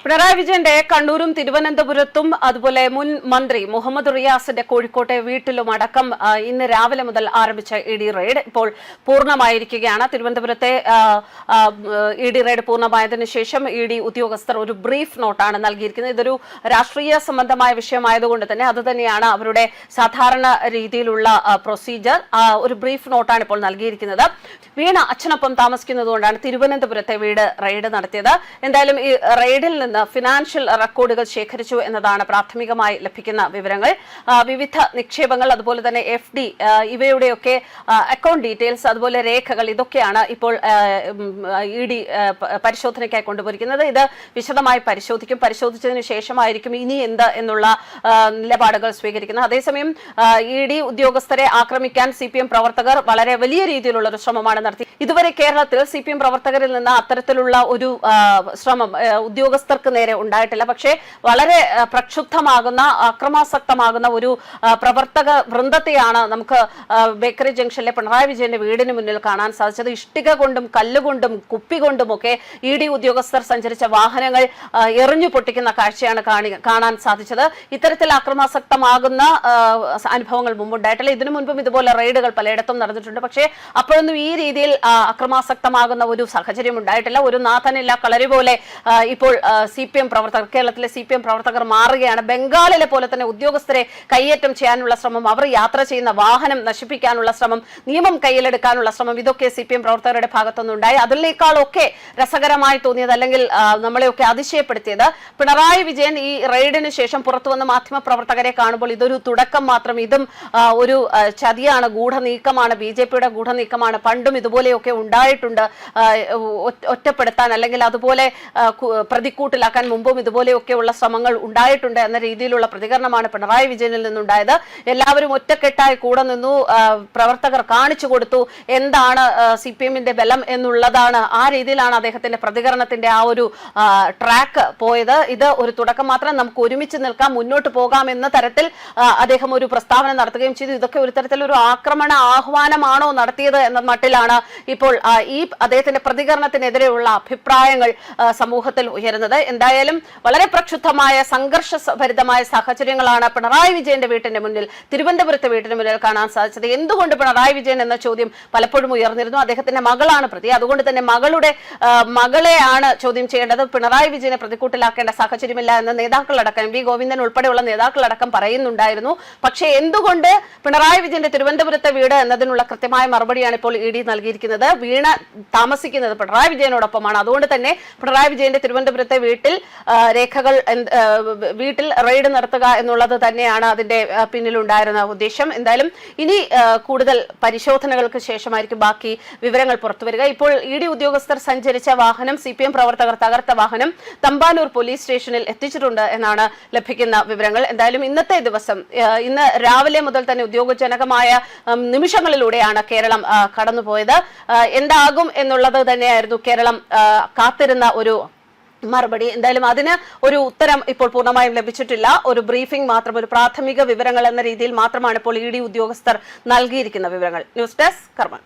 പിണറായി വിജയന്റെ കണ്ണൂരും തിരുവനന്തപുരത്തും അതുപോലെ മുൻ മന്ത്രി മുഹമ്മദ് റിയാസിന്റെ കോഴിക്കോട്ടെ വീട്ടിലും അടക്കം ഇന്ന് രാവിലെ മുതൽ ആരംഭിച്ച ഇഡി റെയ്ഡ് ഇപ്പോൾ പൂർണ്ണമായിരിക്കുകയാണ്. തിരുവനന്തപുരത്തെ ഇഡി റെയ്ഡ് പൂർണ്ണമായതിനു ശേഷം ഇഡി ഉദ്യോഗസ്ഥർ ഒരു ബ്രീഫ് നോട്ടാണ് നൽകിയിരിക്കുന്നത്. ഇതൊരു രാഷ്ട്രീയ സംബന്ധമായ വിഷയമായതുകൊണ്ട് തന്നെ അത് തന്നെയാണ് അവരുടെ സാധാരണ രീതിയിലുള്ള പ്രൊസീജിയർ. ഒരു ബ്രീഫ് നോട്ടാണ് ഇപ്പോൾ നൽകിയിരിക്കുന്നത്. വീണ അച്ഛനൊപ്പം താമസിക്കുന്നതുകൊണ്ടാണ് തിരുവനന്തപുരത്തെ വീട് റെയ്ഡ് നടത്തിയത്. എന്തായാലും ഈ റെയ്ഡിൽ നിന്ന് ഫിനാൻഷ്യൽ റെക്കോർഡുകൾ ശേഖരിച്ചു എന്നതാണ് പ്രാഥമികമായി ലഭിക്കുന്ന വിവരങ്ങൾ. വിവിധ നിക്ഷേപങ്ങൾ, അതുപോലെ തന്നെ FD ഇവയുടെയൊക്കെ അക്കൗണ്ട് ഡീറ്റെയിൽസ്, അതുപോലെ രേഖകൾ, ഇതൊക്കെയാണ് ഇപ്പോൾ ഇഡി പരിശോധനയ്ക്കായി കൊണ്ടുപോയിരിക്കുന്നത്. ഇത് വിശദമായി പരിശോധിക്കും. പരിശോധിച്ചതിന് ശേഷമായിരിക്കും ഇനി എന്ത് എന്നുള്ള നിലപാടുകൾ സ്വീകരിക്കുന്നത്. അതേസമയം ഇഡി ഉദ്യോഗസ്ഥരെ ആക്രമിക്കാൻ CPM പ്രവർത്തകർ വളരെ വലിയ രീതിയിലുള്ള ഒരു ശ്രമമാണ് നടത്തി. ഇതുവരെ കേരളത്തിൽ CPM പ്രവർത്തകരിൽ നിന്ന് അത്തരത്തിലുള്ള ഒരു ശ്രമം ഉദ്യോഗസ്ഥർക്ക് നേരെ ഉണ്ടായിട്ടില്ല. പക്ഷേ വളരെ പ്രക്ഷുബ്ധമാകുന്ന, അക്രമാസക്തമാകുന്ന ഒരു പ്രവർത്തക വൃന്ദത്തെയാണ് നമുക്ക് ബേക്കറി ജംഗ്ഷനിലെ പിണറായി വിജയന്റെ വീടിന് മുന്നിൽ കാണാൻ സാധിച്ചത്. ഇഷ്ടിക കൊണ്ടും കല്ലുകൊണ്ടും കുപ്പി കൊണ്ടുമൊക്കെ ഇഡി ഉദ്യോഗസ്ഥർ സഞ്ചരിച്ച വാഹനങ്ങൾ എറിഞ്ഞു പൊട്ടിക്കുന്ന കാഴ്ചയാണ് കാണാൻ സാധിച്ചത്. ഇത്തരത്തിൽ അക്രമാസക്തമാകുന്ന അനുഭവങ്ങൾ മുമ്പുണ്ടായിട്ടില്ല. ഇതിനു മുൻപും ഇതുപോലെ റെയ്ഡുകൾ പലയിടത്തും നടന്നിട്ടുണ്ട്. പക്ഷേ അപ്പോഴൊന്നും ഈ രീതിയിൽ അക്രമാസക്തമാകുന്ന ഒരു സാഹചര്യം ഉണ്ടായിട്ടില്ല. ഒരു നാഥനില്ല കളരി പോലെ ഇപ്പോൾ CPM പ്രവർത്തകർ, കേരളത്തിലെ CPM പ്രവർത്തകർ മാറുകയാണ്. ബംഗാളിലെ പോലെ തന്നെ ഉദ്യോഗസ്ഥരെ കയ്യേറ്റം ചെയ്യാനുള്ള ശ്രമം, അവർ യാത്ര ചെയ്യുന്ന വാഹനം നശിപ്പിക്കാനുള്ള ശ്രമം, നിയമം കയ്യിലെടുക്കാനുള്ള ശ്രമം, ഇതൊക്കെ CPM പ്രവർത്തകരുടെ ഭാഗത്തുനിന്നുണ്ടായി. അതിനേക്കാളൊക്കെ രസകരമായി തോന്നിയത്, അല്ലെങ്കിൽ നമ്മളെയൊക്കെ അതിശയപ്പെടുത്തിയത്, പിണറായി വിജയൻ ഈ റെയ്ഡിന് ശേഷം പുറത്തുവന്ന മാധ്യമ പ്രവർത്തകരെ കാണുമ്പോൾ ഇതൊരു തുടക്കം മാത്രം, ഇതും ഒരു ചതിയാണ്, ഗൂഢനീക്കമാണ്, BJPയുടെ ഗൂഢനീക്കമാണ്, പണ്ടും ഇതുപോലെയൊക്കെ ഉണ്ടായിട്ടുണ്ട്, ഒറ്റപ്പെടുത്താൻ അല്ലെങ്കിൽ അതുപോലെ പ്രതിക്കൂട്ടിലാക്കാൻ മുമ്പും ഇതുപോലെയൊക്കെയുള്ള ശ്രമങ്ങൾ ഉണ്ടായിട്ടുണ്ട് എന്ന രീതിയിലുള്ള പ്രതികരണമാണ് പിണറായി വിജയനിൽ നിന്നുണ്ടായത്. എല്ലാവരും ഒറ്റക്കെട്ടായി കൂടെ നിന്നു, പ്രവർത്തകർ കാണിച്ചു കൊടുത്തു എന്താണ് CPMന്റെ ബലം എന്നുള്ളതാണ്. ആ രീതിയിലാണ് അദ്ദേഹത്തിന്റെ പ്രതികരണത്തിന്റെ ആ ഒരു ട്രാക്ക് പോയത്. ഇത് ഒരു തുടക്കം മാത്രം, നമുക്ക് ഒരുമിച്ച് നിൽക്കാം, മുന്നോട്ട് പോകാം എന്ന തരത്തിൽ അദ്ദേഹം ഒരു പ്രസ്താവന നടത്തുകയും ചെയ്തു. ഇതൊക്കെ ഒരു തരത്തിലൊരു ആക്രമണ ആഹ്വാനമാണോ നടത്തിയത് എന്ന മട്ടിലാണ് ഇപ്പോൾ ഈ അദ്ദേഹത്തിന്റെ പ്രതികരണത്തിനെതിരെയുള്ള അഭിപ്രായങ്ങൾ സമൂഹത്തിൽ ഉയരുന്നത്. എന്തായാലും വളരെ പ്രക്ഷുബ്ധമായ, സംഘർഷഭരിതമായ സാഹചര്യങ്ങളാണ് പിണറായി വിജയന്റെ വീട്ടിന്റെ മുന്നിൽ, തിരുവനന്തപുരത്തെ വീട്ടിന് മുന്നിൽ കാണാൻ സാധിച്ചത്. എന്തുകൊണ്ട് പിണറായി വിജയൻ എന്ന ചോദ്യം പലപ്പോഴും ഉയർന്നിരുന്നു. അദ്ദേഹത്തിന്റെ മകളാണ് പ്രതി, അതുകൊണ്ട് തന്നെ മകളെയാണ് ചോദ്യം ചെയ്യേണ്ടത്. പിണറായി വിജയനെ പ്രതിക്കൂട്ടിലാക്കേണ്ട സാഹചര്യമില്ല എന്ന് നേതാക്കളടക്കം, വി ഗോവിന്ദൻ ഉൾപ്പെടെയുള്ള നേതാക്കളടക്കം പറയുന്നുണ്ടായിരുന്നു. പക്ഷേ എന്തുകൊണ്ട് പിണറായി വിജയന്റെ തിരുവനന്തപുരത്തെ വീട് എന്നതിനുള്ള കൃത്യമായ മറുപടിയാണ് ഇപ്പോൾ ഇഡി നൽകിയിരിക്കുന്നത്. വീണ താമസിക്കുന്നത് പിണറായി വിജയനോടൊപ്പമാണ്. അതുകൊണ്ട് തന്നെ പിണറായി വിജയന്റെ തിരുവനന്തപുരത്തെ വീട്ടിൽ റെയ്ഡ് നടത്തുക എന്നുള്ളത് തന്നെയാണ് അതിന്റെ പിന്നിലുണ്ടായിരുന്ന ഉദ്ദേശം. എന്തായാലും ഇനി കൂടുതൽ പരിശോധനകൾക്ക് ശേഷമായിരിക്കും ബാക്കി വിവരങ്ങൾ പുറത്തുവരിക. ഇപ്പോൾ ഇഡി ഉദ്യോഗസ്ഥർ സഞ്ചരിച്ച വാഹനം, CPM പ്രവർത്തകർ തകർത്ത വാഹനം തമ്പാനൂർ പോലീസ് സ്റ്റേഷനിൽ എത്തിച്ചിട്ടുണ്ട് എന്നാണ് ലഭിക്കുന്ന വിവരങ്ങൾ. എന്തായാലും ഇന്നത്തെ ദിവസം, ഇന്ന് രാവിലെ മുതൽ തന്നെ ഉദ്യോഗജനകമായ നിമിഷങ്ങളിലൂടെയാണ് കേരളം കടന്നുപോയത്. എന്താകും എന്നുള്ളത് തന്നെയായിരുന്നു കേരളം കാത്തിരുന്ന ഒരു മറുപടി. എന്തായാലും അതിന് ഒരു ഉത്തരം ഇപ്പോൾ പൂർണ്ണമായും ലഭിച്ചിട്ടില്ല. ഒരു ബ്രീഫിംഗ് മാത്രം, ഒരു പ്രാഥമിക വിവരങ്ങൾ എന്ന രീതിയിൽ മാത്രമാണ് ഇപ്പോൾ ഇഡി ഉദ്യോഗസ്ഥർ നൽകിയിരിക്കുന്ന വിവരങ്ങൾ. ന്യൂസ് ഡെസ്ക് കർമ്മ.